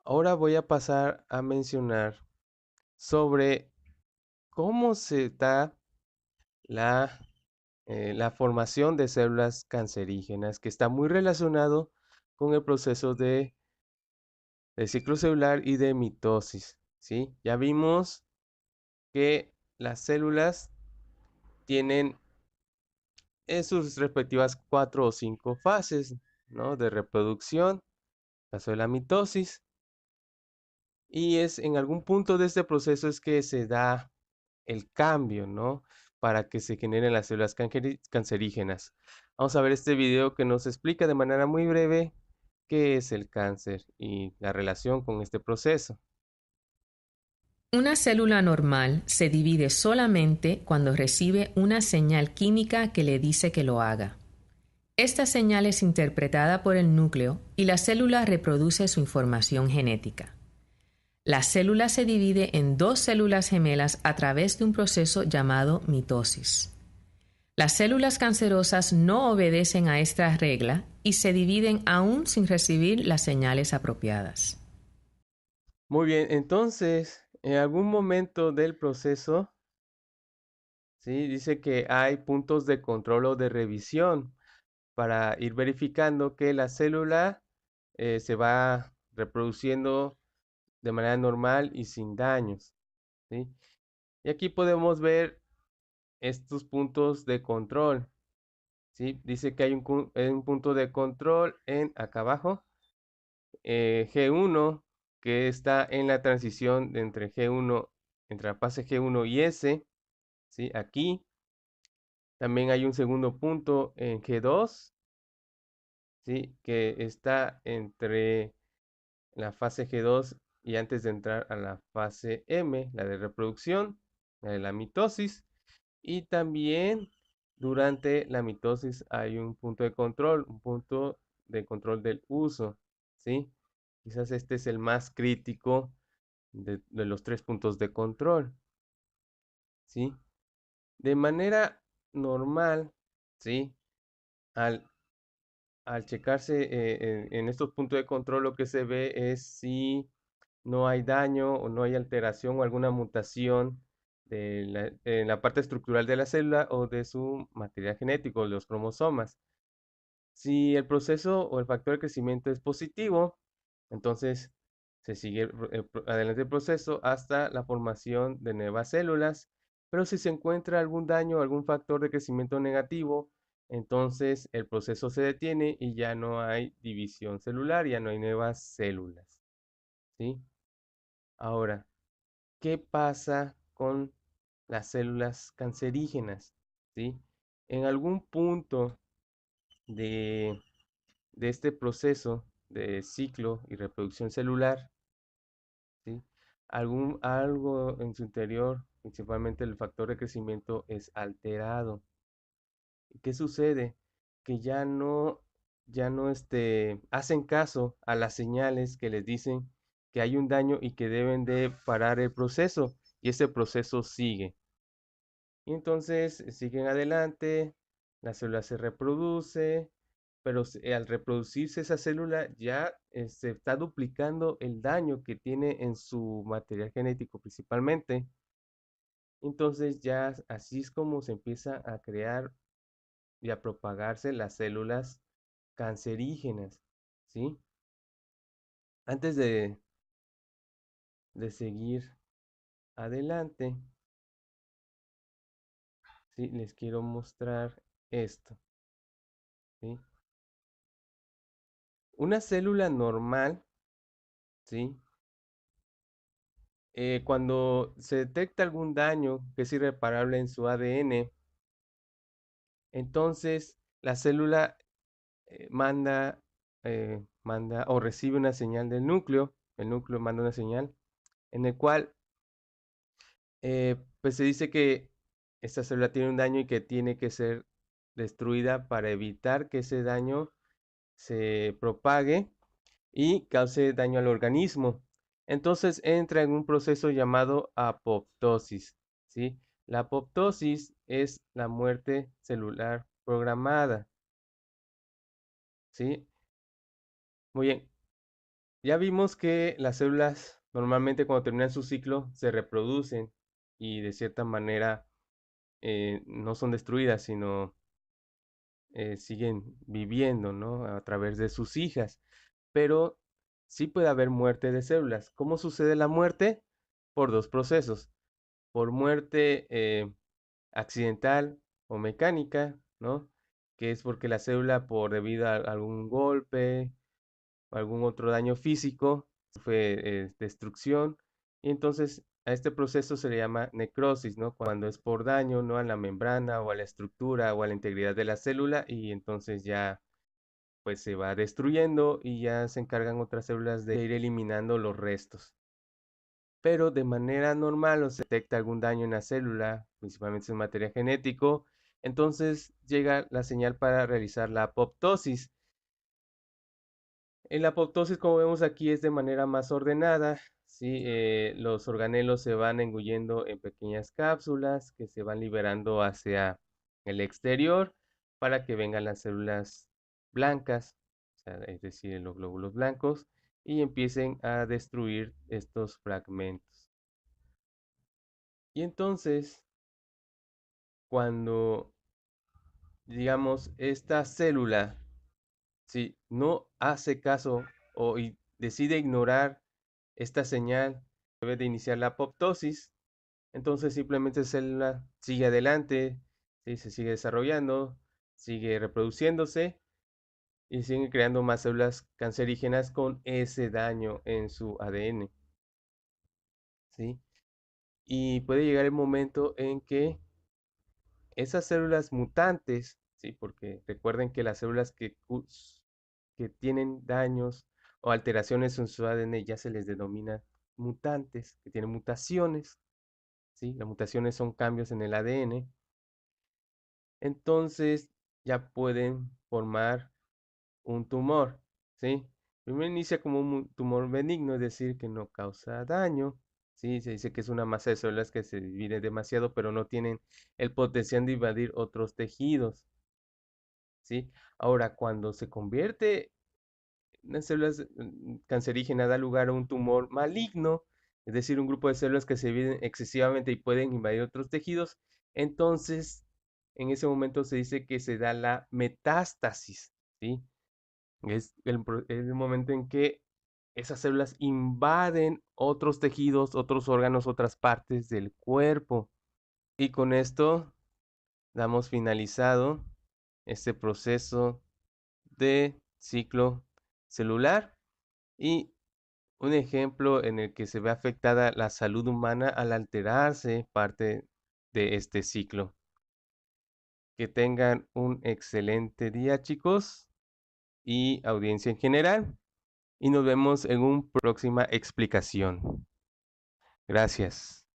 Ahora voy a pasar a mencionar sobre cómo se da la, la formación de células cancerígenas, que está muy relacionado con el proceso de ciclo celular y de mitosis, ¿sí? Ya vimos que las células tienen en sus respectivas 4 o 5 fases, ¿no? De reproducción, caso de la mitosis, y es en algún punto de este proceso es que se da el cambio, ¿no? Para que se generen las células cancerígenas. Vamos a ver este video que nos explica de manera muy breve qué es el cáncer y la relación con este proceso. Una célula normal se divide solamente cuando recibe una señal química que le dice que lo haga. Esta señal es interpretada por el núcleo y la célula reproduce su información genética. La célula se divide en dos células gemelas a través de un proceso llamado mitosis. Las células cancerosas no obedecen a esta regla y se dividen aún sin recibir las señales apropiadas. Muy bien, entonces, en algún momento del proceso, ¿sí? Dice que hay puntos de control o de revisión para ir verificando que la célula se va reproduciendo de manera normal y sin daños, ¿sí? Y aquí podemos ver estos puntos de control, ¿sí? Dice que hay un punto de control en acá abajo, G1, que está en la transición de entre G1, entre la fase G1 y S, ¿sí? Aquí también hay un segundo punto en G2, ¿sí? Que está entre la fase G2 y antes de entrar a la fase M, la de reproducción, la de la mitosis. Y también durante la mitosis hay un punto de control, un punto de control del uso, ¿sí? Quizás este es el más crítico de los 3 puntos de control, ¿sí? De manera normal, ¿sí? Al, al checarse en estos puntos de control, lo que se ve es si no hay daño o no hay alteración o alguna mutación en la parte estructural de la célula o de su material genético, los cromosomas. Si el proceso o el factor de crecimiento es positivo, entonces se sigue adelante el proceso hasta la formación de nuevas células. Pero si se encuentra algún daño o algún factor de crecimiento negativo, entonces el proceso se detiene y ya no hay división celular, ya no hay nuevas células, ¿sí? Ahora, ¿qué pasa con las células cancerígenas? ¿Sí? En algún punto de, de este proceso de ciclo y reproducción celular, ¿sí? Algo en su interior, principalmente el factor de crecimiento, es alterado. ¿Y qué sucede? Que ya no hacen caso a las señales que les dicen que hay un daño y que deben de parar el proceso, y ese proceso sigue. Y entonces siguen adelante, la célula se reproduce, pero al reproducirse esa célula ya se está duplicando el daño que tiene en su material genético principalmente. Entonces ya así es como se empieza a crear y a propagarse las células cancerígenas, ¿sí? Antes de seguir adelante, ¿sí? Les quiero mostrar esto, ¿sí? Una célula normal, ¿sí? Cuando se detecta algún daño que es irreparable en su ADN, entonces la célula manda o recibe una señal del núcleo, el núcleo manda una señal en el cual pues se dice que esta célula tiene un daño y que tiene que ser destruida para evitar que ese daño se propague y cause daño al organismo. Entonces entra en un proceso llamado apoptosis, ¿sí? La apoptosis es la muerte celular programada, ¿sí? Muy bien. Ya vimos que las células normalmente cuando terminan su ciclo se reproducen y de cierta manera no son destruidas, sino siguen viviendo, ¿no? A través de sus hijas. Pero sí puede haber muerte de células. ¿Cómo sucede la muerte? Por dos procesos. Por muerte accidental o mecánica, ¿no? Que es porque la célula, por debido a algún golpe o algún otro daño físico, fue destrucción. Y entonces a este proceso se le llama necrosis, ¿no? Cuando es por daño, ¿no? A la membrana o a la estructura o a la integridad de la célula y entonces ya pues se va destruyendo y ya se encargan otras células de ir eliminando los restos. Pero de manera normal o se detecta algún daño en la célula, principalmente en materia genético, entonces llega la señal para realizar la apoptosis. En la apoptosis, como vemos aquí, es de manera más ordenada, ¿sí? Los organelos se van engullendo en pequeñas cápsulas que se van liberando hacia el exterior para que vengan las células blancas, o sea, es decir, los glóbulos blancos, y empiecen a destruir estos fragmentos. Y entonces, cuando, digamos, esta célula, si no hace caso o decide ignorar esta señal, debe de iniciar la apoptosis, entonces simplemente la célula sigue adelante, ¿sí? Se sigue desarrollando, sigue reproduciéndose y sigue creando más células cancerígenas con ese daño en su ADN, ¿sí? Y puede llegar el momento en que esas células mutantes, ¿sí? Porque recuerden que las células que tienen daños o alteraciones en su ADN ya se les denomina mutantes, que tienen mutaciones, ¿sí? Las mutaciones son cambios en el ADN. Entonces ya pueden formar un tumor, ¿sí? Primero inicia como un tumor benigno, es decir, que no causa daño, ¿sí? Se dice que es una masa de células que se divide demasiado, pero no tienen el potencial de invadir otros tejidos, ¿sí? Ahora, cuando se convierte en células cancerígenas, da lugar a un tumor maligno, es decir, un grupo de células que se dividen excesivamente y pueden invadir otros tejidos, entonces en ese momento se dice que se da la metástasis, ¿sí? Es el momento en que esas células invaden otros tejidos, otros órganos, otras partes del cuerpo. Y con esto damos finalizado este proceso de ciclo celular y un ejemplo en el que se ve afectada la salud humana al alterarse parte de este ciclo. Que tengan un excelente día, chicos, y audiencia en general. Y nos vemos en una próxima explicación. Gracias.